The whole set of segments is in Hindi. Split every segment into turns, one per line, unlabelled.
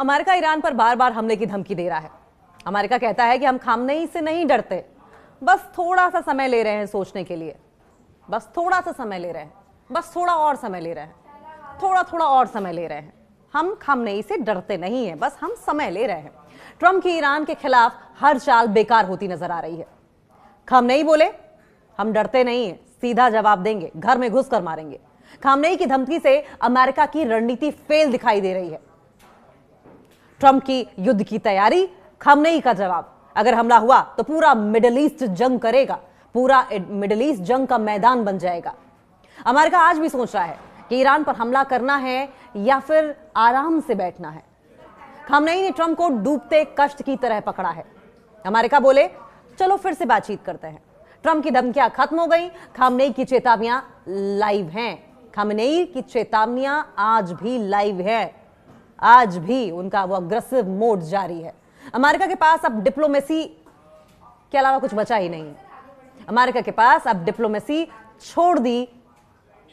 अमेरिका ईरान पर बार बार हमले की धमकी दे रहा है। अमेरिका कहता है कि हम खामनेई से नहीं डरते, बस थोड़ा सा समय ले रहे हैं सोचने के लिए, बस थोड़ा सा समय ले रहे हैं, बस थोड़ा और समय ले रहे हैं, थोड़ा और समय ले रहे हैं। हम खामनेई से डरते नहीं हैं, बस हम समय ले रहे हैं। ट्रंप की ईरान के खिलाफ हर चाल बेकार होती नजर आ रही है। खामनेई बोले हम डरते नहीं हैं, सीधा जवाब देंगे, घर में घुसकर मारेंगे। खामनेई की धमकी से अमेरिका की रणनीति फेल दिखाई दे रही है। ट्रंप की युद्ध की तैयारी, खामनेई का जवाब। अगर हमला हुआ तो पूरा मिडिल ईस्ट जंग करेगा, पूरा मिडिल ईस्ट जंग का मैदान बन जाएगा। अमेरिका आज भी सोच रहा है कि ईरान पर हमला करना है या फिर आराम से बैठना है। खामनेई ने ट्रंप को डूबते कष्ट की तरह पकड़ा है। अमेरिका बोले चलो फिर से बातचीत करते हैं। ट्रंप की धमकियां खत्म हो गई, खामनेई की चेतावनियां लाइव हैं। खामनेई की चेतावनियां आज भी लाइव है, आज भी उनका वो अग्रेसिव मोड जारी है। अमेरिका के पास अब डिप्लोमेसी के अलावा कुछ बचा ही नहीं। अमेरिका के पास अब डिप्लोमेसी छोड़ दी।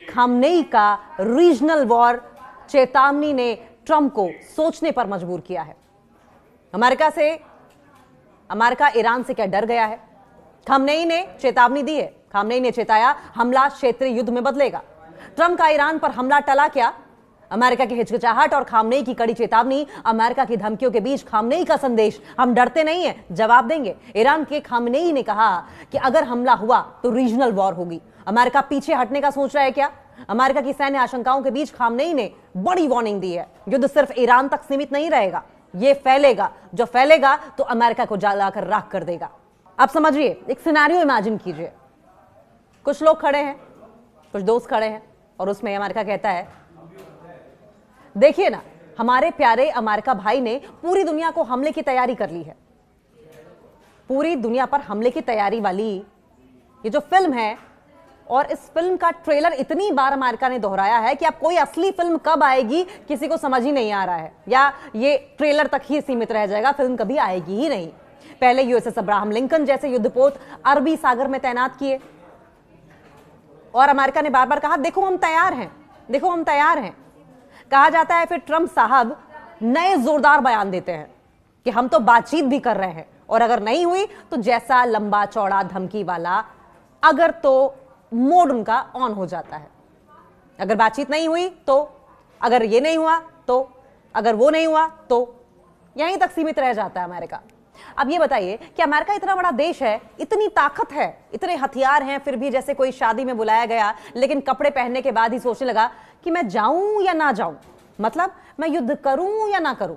खामनेई का रीजनल वॉर चेतावनी ने ट्रंप को सोचने पर मजबूर किया है। अमेरिका ईरान से क्या डर गया है? खामनेई ने चेतावनी दी है। खामनेई ने चेताया हमला क्षेत्रीय युद्ध में बदलेगा। ट्रंप का ईरान पर हमला टला क्या? अमेरिका की हिचकिचाहट और खामनेई की कड़ी चेतावनी, अमेरिका की धमकियों के बीच खामनेई का संदेश, हम डरते नहीं हैं, जवाब देंगे। ईरान के खामनेई ने कहा कि अगर हमला हुआ तो रीजनल वॉर होगी। अमेरिका पीछे हटने का सोच रहा है क्या? अमेरिका की सैन्य आशंकाओं के बीच खामनेई ने बड़ी वार्निंग दी है, युद्ध सिर्फ ईरान तक सीमित नहीं रहेगा, यह फैलेगा, जो फैलेगा तो अमेरिका को जलाकर राख कर देगा। आप समझिए, एक सिनेरियो इमेजिन कीजिए। कुछ लोग खड़े हैं, कुछ दोस्त खड़े हैं और उसमें अमेरिका कहता है देखिए ना, हमारे प्यारे अमेरिका भाई ने पूरी दुनिया को हमले की तैयारी कर ली है। पूरी दुनिया पर हमले की तैयारी वाली ये जो फिल्म है, और इस फिल्म का ट्रेलर इतनी बार अमेरिका ने दोहराया है कि अब कोई असली फिल्म कब आएगी किसी को समझ ही नहीं आ रहा है, या ये ट्रेलर तक ही सीमित रह जाएगा, फिल्म कभी आएगी ही नहीं। पहले यूएसएस अब्राहम लिंकन जैसे युद्धपोत अरबी सागर में तैनात किए और अमेरिका ने बार बार कहा देखो हम तैयार हैं, देखो हम तैयार हैं। कहा जाता है फिर ट्रंप साहब नए जोरदार बयान देते हैं कि हम तो बातचीत भी कर रहे हैं, और अगर नहीं हुई तो जैसा लंबा चौड़ा धमकी वाला, अगर तो मोड उनका ऑन हो जाता है। अगर बातचीत नहीं हुई तो, अगर ये नहीं हुआ तो, अगर वो नहीं हुआ तो, यहीं तक सीमित रह जाता है अमेरिका। अब ये बताइए कि अमेरिका इतना बड़ा देश है, इतनी ताकत है, इतने हथियार हैं, फिर भी जैसे कोई शादी में बुलाया गया लेकिन कपड़े पहनने के बाद ही सोचने लगा कि मैं जाऊं या ना जाऊं, मतलब मैं युद्ध करूं या ना करूं।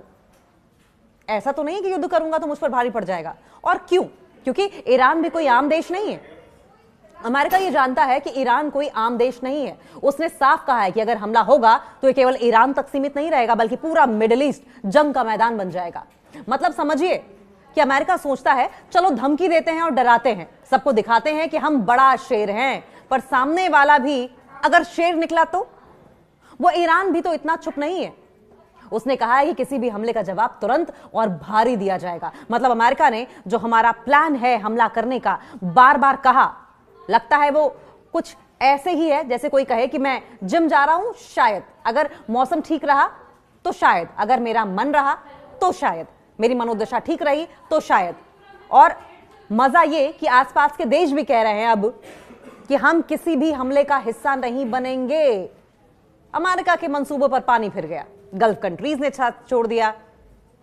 ऐसा तो नहीं कि युद्ध करूंगा तो मुझ पर भारी पड़ जाएगा। और क्यों? क्योंकि ईरान भी कोई आम देश नहीं है। अमेरिका ये जानता है कि ईरान कोई आम देश नहीं है। उसने साफ कहा है कि अगर हमला होगा तो ये केवल ईरान तक सीमित नहीं रहेगा, बल्कि पूरा मिडिल ईस्ट जंग का मैदान बन जाएगा। मतलब समझिए कि अमेरिका सोचता है चलो धमकी देते हैं और डराते हैं, सबको दिखाते हैं कि हम बड़ा शेर हैं, पर सामने वाला भी अगर शेर निकला तो? वो ईरान भी तो इतना चुप नहीं है। उसने कहा है कि किसी भी हमले का जवाब तुरंत और भारी दिया जाएगा। मतलब अमेरिका ने जो हमारा प्लान है हमला करने का बार बार कहा, लगता है वो कुछ ऐसे ही है जैसे कोई कहे कि मैं जिम जा रहा हूं, शायद अगर मौसम ठीक रहा तो शायद, अगर मेरा मन रहा तो शायद, मेरी मनोदशा ठीक रही तो शायद। और मजा ये कि आसपास के देश भी कह रहे हैं अब कि हम किसी भी हमले का हिस्सा नहीं बनेंगे। अमेरिका के मंसूबों पर पानी फिर गया। गल्फ कंट्रीज ने साथ छोड़ दिया,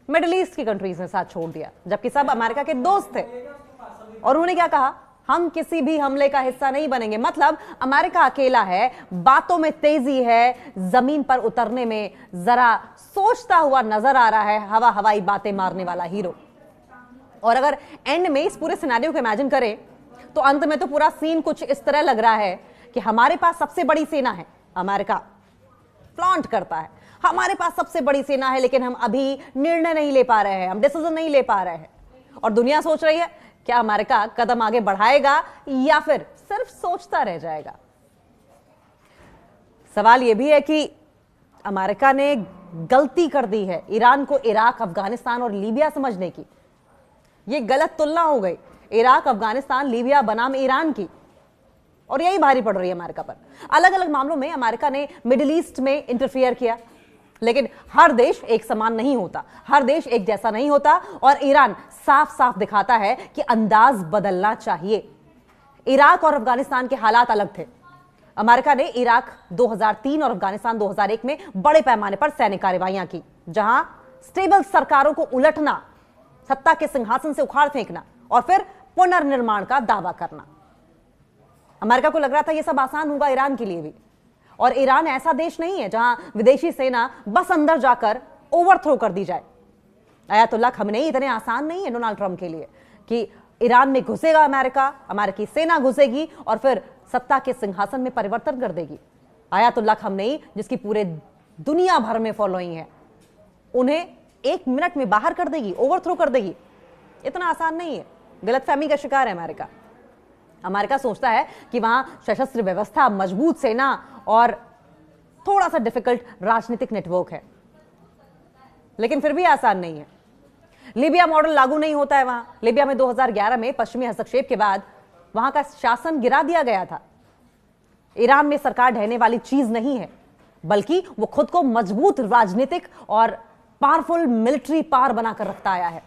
मिडिल ईस्ट की कंट्रीज ने साथ छोड़ दिया, जबकि सब अमेरिका के दोस्त थे। और उन्होंने क्या कहा? हम किसी भी हमले का हिस्सा नहीं बनेंगे। मतलब अमेरिका अकेला है, बातों में तेजी है, जमीन पर उतरने में जरा सोचता हुआ नजर आ रहा है, हवाई बातें मारने वाला हीरो। और अगर एंड में इस पूरे सिनेरियो को इमेजिन करें तो अंत में तो पूरा सीन कुछ इस तरह लग रहा है कि हमारे पास सबसे बड़ी सेना है। अमेरिका फ्लॉन्ट करता है हमारे पास सबसे बड़ी सेना है, लेकिन हम अभी निर्णय नहीं ले पा रहे हैं, हम डिसीजन नहीं ले पा रहे हैं। और दुनिया सोच रही है क्या अमेरिका कदम आगे बढ़ाएगा या फिर सिर्फ सोचता रह जाएगा। सवाल यह भी है कि अमेरिका ने गलती कर दी है ईरान को इराक, अफगानिस्तान और लीबिया समझने की। यह गलत तुलना हो गई, इराक, अफगानिस्तान, लीबिया बनाम ईरान की, और यही भारी पड़ रही है अमेरिका पर। अलग अलग मामलों में अमेरिका ने मिडिल ईस्ट में इंटरफियर किया, लेकिन हर देश एक समान नहीं होता, हर देश एक जैसा नहीं होता, और ईरान साफ साफ दिखाता है कि अंदाज बदलना चाहिए। इराक और अफगानिस्तान के हालात अलग थे। अमेरिका ने इराक 2003 और अफगानिस्तान 2001 में बड़े पैमाने पर सैन्य कार्रवाइयां की, जहां स्टेबल सरकारों को उलटना, सत्ता के सिंहासन से उखाड़ फेंकना और फिर पुनर्निर्माण का दावा करना। अमेरिका को लग रहा था यह सब आसान होगा ईरान के लिए भी, और ईरान ऐसा देश नहीं है जहां विदेशी सेना बस अंदर जाकर ओवरथ्रो कर दी जाए। अयातुल्लाह खमेनी इतने आसान नहीं है डोनाल्ड ट्रंप के लिए कि ईरान में घुसेगा अमेरिका, अमेरिकी सेना घुसेगी और फिर सत्ता के सिंहासन में परिवर्तन कर देगी। अयातुल्लाह खमेनी, जिसकी पूरे दुनिया भर में फॉलोइंग है, उन्हें 1 मिनट में बाहर कर देगी, ओवरथ्रो कर देगी। इतना आसान नहीं है। गलतफहमी का शिकार है अमेरिका। अमेरिका सोचता है कि वहां सशस्त्र व्यवस्था, मजबूत सेना और थोड़ा सा डिफिकल्ट राजनीतिक नेटवर्क है, लेकिन फिर भी आसान नहीं है। लीबिया मॉडल लागू नहीं होता है वहां। लीबिया में 2011 में पश्चिमी हस्तक्षेप के बाद वहां का शासन गिरा दिया गया था। ईरान में सरकार ढहने वाली चीज नहीं है, बल्कि वो खुद को मजबूत राजनीतिक और पावरफुल मिलिट्री पावर बनाकर रखता आया है।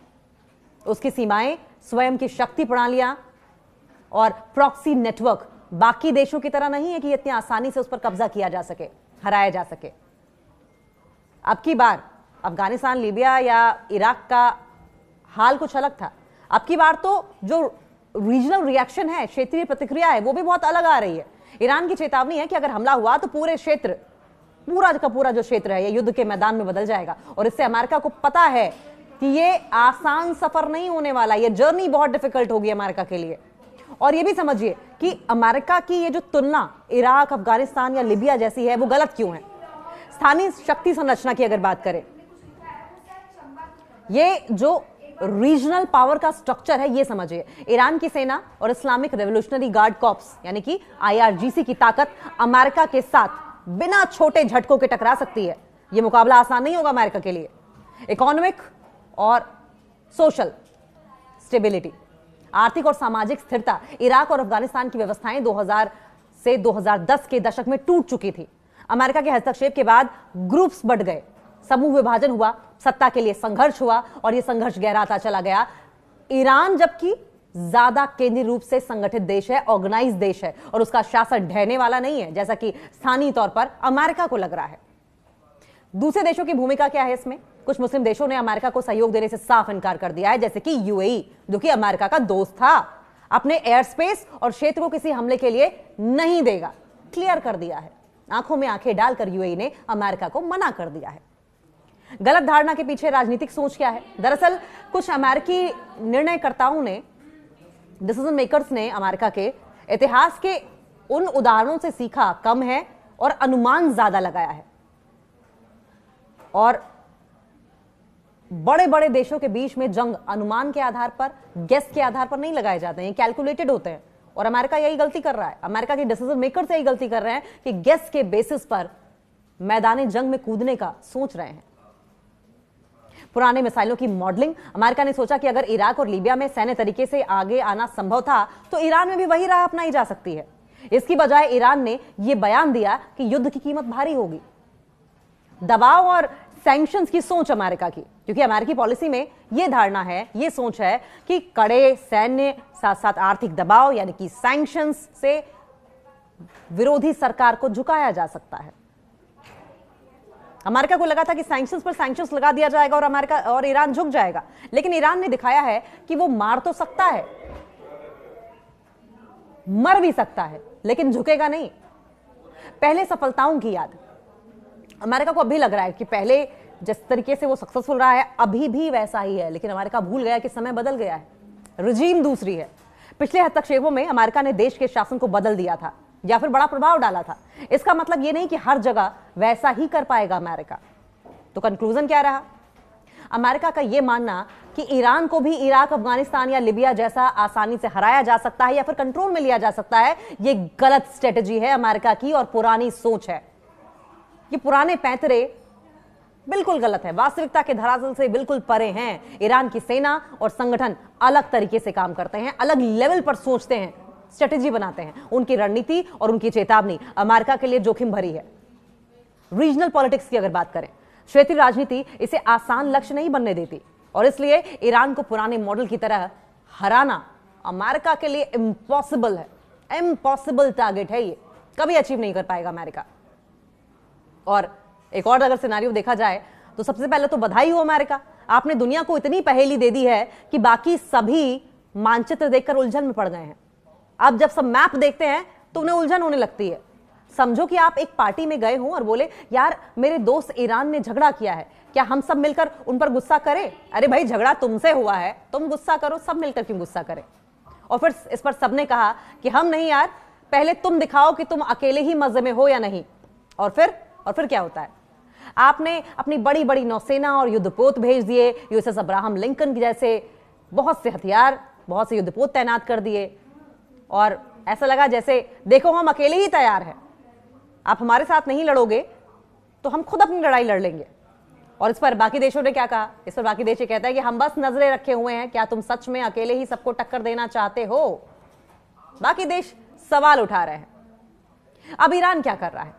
उसकी सीमाएं, स्वयं की शक्ति प्रणालियां और प्रॉक्सी नेटवर्क बाकी देशों की तरह नहीं है कि इतनी आसानी से उस पर कब्जा किया जा सके, हराया जा सके। अब की बार अफगानिस्तान, लीबिया या इराक का हाल कुछ अलग था। अब की बार तो जो रीजनल रिएक्शन है, क्षेत्रीय प्रतिक्रिया है, वो भी बहुत अलग आ रही है। ईरान की चेतावनी है कि अगर हमला हुआ तो पूरे क्षेत्र, पूरा का पूरा जो क्षेत्र है, ये युद्ध के मैदान में बदल जाएगा। और इससे अमेरिका को पता है कि ये आसान सफर नहीं होने वाला, ये जर्नी बहुत डिफिकल्ट होगी अमेरिका के लिए। और ये भी समझिए कि अमेरिका की ये जो तुलना इराक, अफगानिस्तान या लीबिया जैसी है, वो गलत क्यों है। स्थानीय शक्ति संरचना की अगर बात करें, ये जो रीजनल पावर का स्ट्रक्चर है, ये समझिए। ईरान की सेना और इस्लामिक रेवोल्यूशनरी गार्ड कॉर्प्स यानी कि IRGC की ताकत अमेरिका के साथ बिना छोटे झटकों के टकरा सकती है। यह मुकाबला आसान नहीं होगा अमेरिका के लिए। इकोनॉमिक और सोशल स्टेबिलिटी, आर्थिक और सामाजिक स्थिरता, इराक और अफगानिस्तान की व्यवस्थाएं 2000 से 2010 के दशक में टूट चुकी थी। अमेरिका के हस्तक्षेप के बाद ग्रुप्स बढ़ गए, समूह विभाजन हुआ, सत्ता के लिए संघर्ष हुआ और यह संघर्ष गहराता चला गया। ईरान जबकि ज्यादा केंद्रीय रूप से संगठित देश है, ऑर्गेनाइज देश है, और उसका शासन ढहने वाला नहीं है, जैसा कि स्थानीय तौर पर अमेरिका को लग रहा है। दूसरे देशों की भूमिका क्या है इसमें? कुछ मुस्लिम देशों ने अमेरिका को सहयोग देने से साफ इनकार कर दिया है, जैसे कि UAE, जो कि अमेरिका का दोस्त था, अपने एयर स्पेस और क्षेत्र को किसी हमले के लिए नहीं देगा, क्लियर कर दिया है। आंखों में आंखें डालकर UAE ने अमेरिका को मना कर दिया है। गलत धारणा के पीछे राजनीतिक सोच क्या है? दरअसल कुछ अमेरिकी निर्णयकर्ताओं ने, डिसीजन मेकर्स ने अमेरिका के इतिहास के उन उदाहरणों से सीखा कम है और अनुमान ज्यादा लगाया है। और बड़े बड़े देशों के बीच में जंग अनुमान के आधार पर, गेस के आधार पर नहीं लगाए जाते हैं, कैलकुलेटेड होते हैं। और अमेरिका यही गलती कर रहा है। अमेरिका के डिसीजन मेकर्स यही गलती कर रहे हैं कि गेस के बेसिस पर मैदानी जंग में कूदने का सोच रहे हैं। पुराने मिसाइलों की मॉडलिंग, अमेरिका ने सोचा कि अगर इराक और लीबिया में सैन्य तरीके से आगे आना संभव था तो ईरान में भी वही राह अपनाई जा सकती है। इसकी बजाय ईरान ने यह बयान दिया कि युद्ध की कीमत भारी होगी। दबाव और सैंक्शंस की सोच अमेरिका की, क्योंकि अमेरिकी पॉलिसी में यह धारणा है, यह सोच है कि कड़े सैन्य साथ साथ आर्थिक दबाव यानी कि सैंक्शंस से विरोधी सरकार को झुकाया जा सकता है। अमेरिका को लगा था कि सैंक्शंस पर सैंक्शंस लगा दिया जाएगा और अमेरिका और ईरान झुक जाएगा, लेकिन ईरान ने दिखाया है कि वो मार तो सकता है, मर भी सकता है, लेकिन झुकेगा नहीं। पहले सफलताओं की याद अमेरिका को अभी लग रहा है कि पहले जिस तरीके से वो सक्सेसफुल रहा है अभी भी वैसा ही है, लेकिन अमेरिका भूल गया कि समय बदल गया है, रजीम दूसरी है। पिछले हस्तक्षेपों में अमेरिका ने देश के शासन को बदल दिया था या फिर बड़ा प्रभाव डाला था। इसका मतलब यह नहीं कि हर जगह वैसा ही कर पाएगा अमेरिका। तो कंक्लूजन क्या रहा? अमेरिका का यह मानना कि ईरान को भी इराक, अफगानिस्तान या लीबिया जैसा आसानी से हराया जा सकता है या फिर कंट्रोल में लिया जा सकता है, यह गलत स्ट्रेटेजी है अमेरिका की और पुरानी सोच है। ये पुराने पैंतरे बिल्कुल गलत है, वास्तविकता के धरातल से बिल्कुल परे हैं। ईरान की सेना और संगठन अलग तरीके से काम करते हैं, अलग लेवल पर सोचते हैं, स्ट्रेटेजी बनाते हैं। उनकी रणनीति और उनकी चेतावनी अमेरिका के लिए जोखिम भरी है। रीजनल पॉलिटिक्स की अगर बात करें क्षेत्रीय राजनीति इसे आसान लक्ष्य नहीं बनने देती और इसलिए ईरान को पुराने मॉडल की तरह हराना अमेरिका के लिए इम्पॉसिबल है, इम्पॉसिबल टारगेट है। ये कभी अचीव नहीं कर पाएगा अमेरिका। और एक और अगर सिनेरियो देखा जाए तो सबसे पहले तो बधाई हो अमेरिका, आपने दुनिया को इतनी पहेली दे दी है कि बाकी सभी मानचित्र देखकर उलझन में पड़ गए हैं। अब जब सब मैप देखते हैं तो उन्हें उलझन होने लगती है। समझो कि आप एक पार्टी में गए हो और बोले यार मेरे दोस्त ईरान ने झगड़ा किया है, क्या हम सब मिलकर उन पर गुस्सा करें? अरे भाई झगड़ा तुमसे हुआ है, तुम गुस्सा करो, सब मिलकर क्यों गुस्सा करें? और फिर इस पर सबने कहा कि हम नहीं यार, पहले तुम दिखाओ कि तुम अकेले ही मजे में हो या नहीं। और फिर क्या होता है? आपने अपनी बड़ी बड़ी नौसेना और युद्धपोत भेज दिए, यूएसएस अब्राहम लिंकन जैसे बहुत से हथियार, बहुत से युद्धपोत तैनात कर दिए और ऐसा लगा जैसे देखो हम अकेले ही तैयार हैं, आप हमारे साथ नहीं लड़ोगे तो हम खुद अपनी लड़ाई लड़ लेंगे। और इस पर बाकी देशों ने क्या कहा? इस पर बाकी देश ये कहता है कि हम बस नजरें रखे हुए हैं, क्या तुम सच में अकेले ही सबको टक्कर देना चाहते हो? बाकी देश सवाल उठा रहे हैं। अब ईरान क्या कर रहा है?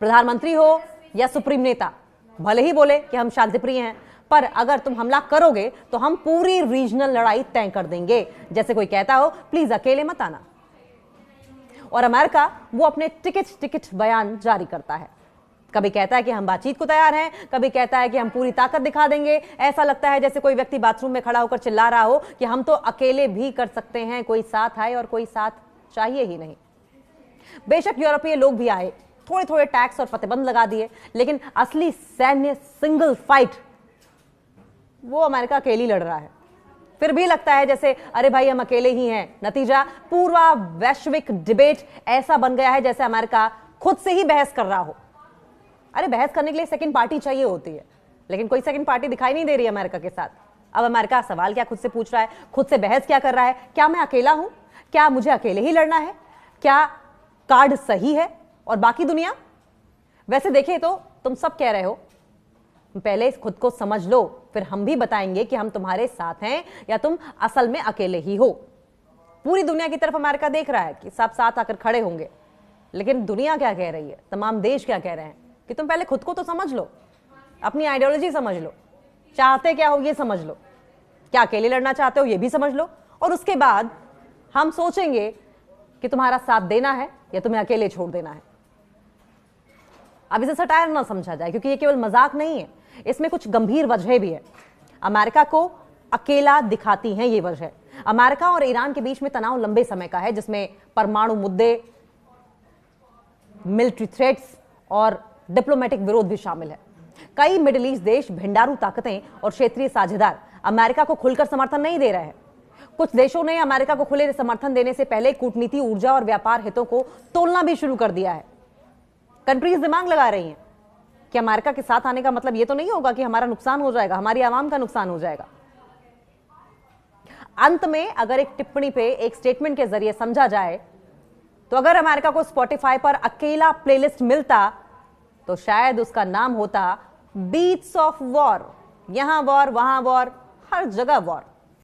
प्रधानमंत्री हो या सुप्रीम नेता, भले ही बोले कि हम शांतिप्रिय हैं, पर अगर तुम हमला करोगे तो हम पूरी रीजनल लड़ाई तय कर देंगे। जैसे कोई कहता हो प्लीज अकेले मत आना। और अमेरिका वो अपने टिकट बयान जारी करता है। कभी कहता है कि हम बातचीत को तैयार हैं, कभी कहता है कि हम पूरी ताकत दिखा देंगे। ऐसा लगता है जैसे कोई व्यक्ति बाथरूम में खड़ा होकर चिल्ला रहा हो कि हम तो अकेले भी कर सकते हैं, कोई साथ आए और कोई साथ चाहिए ही नहीं। बेशक यूरोपीय लोग भी आए, थोड़े थोड़े टैक्स और प्रतिबंध लगा दिए, लेकिन असली सैन्य सिंगल फाइट वो अमेरिका अकेली लड़ रहा है। फिर भी लगता है जैसे अरे भाई हम अकेले ही हैं। नतीजा पूरा वैश्विक डिबेट ऐसा बन गया है जैसे अमेरिका खुद से ही बहस कर रहा हो। अरे बहस करने के लिए सेकंड पार्टी चाहिए होती है, लेकिन कोई सेकंड पार्टी दिखाई नहीं दे रही अमेरिका के साथ। अब अमेरिका सवाल क्या खुद से पूछ रहा है, खुद से बहस क्या कर रहा है? क्या मैं अकेला हूं? क्या मुझे अकेले ही लड़ना है? क्या कार्ड सही है? और बाकी दुनिया? वैसे देखें तो तुम सब कह रहे हो पहले खुद को समझ लो, फिर हम भी बताएंगे कि हम तुम्हारे साथ हैं या तुम असल में अकेले ही हो। पूरी दुनिया की तरफ अमेरिका देख रहा है कि सब साथ आकर खड़े होंगे, लेकिन दुनिया क्या कह रही है, तमाम देश क्या कह रहे हैं कि तुम पहले खुद को तो समझ लो, अपनी आइडियोलॉजी समझ लो, चाहते क्या हो ये समझ लो, क्या अकेले लड़ना चाहते हो ये भी समझ लो, और उसके बाद हम सोचेंगे कि तुम्हारा साथ देना है या तुम्हें अकेले छोड़ देना है। अब इसे सटायर ना समझा जाए, क्योंकि ये केवल मजाक नहीं है, इसमें कुछ गंभीर वजह भी है। अमेरिका को अकेला दिखाती हैं ये वजह। अमेरिका और ईरान के बीच में तनाव लंबे समय का है, जिसमें परमाणु मुद्दे, मिलिट्री थ्रेट्स और डिप्लोमेटिक विरोध भी शामिल है। कई मिडिल ईस्ट देश, भिंडारू ताकतें और क्षेत्रीय साझेदार अमेरिका को खुलकर समर्थन नहीं दे रहे हैं। कुछ देशों ने अमेरिका को खुले समर्थन देने से पहले कूटनीति, ऊर्जा और व्यापार हितों को तोलना भी शुरू कर दिया है। कंट्रीज दिमाग लगा रही हैं कि अमेरिका के साथ आने का मतलब ये तो नहीं होगा कि हमारा नुकसान हो जाएगा, हमारी आवाम का नुकसान हो जाएगा। अंत में अगर एक टिप्पणी पे, एक स्टेटमेंट के जरिए समझा जाए तो अगर अमेरिका को स्पॉटिफाई पर अकेला प्लेलिस्ट मिलता तो शायद उसका नाम होता बीट्स ऑफ वॉर। यहां वॉर, वहां वॉर, हर जगह वॉर।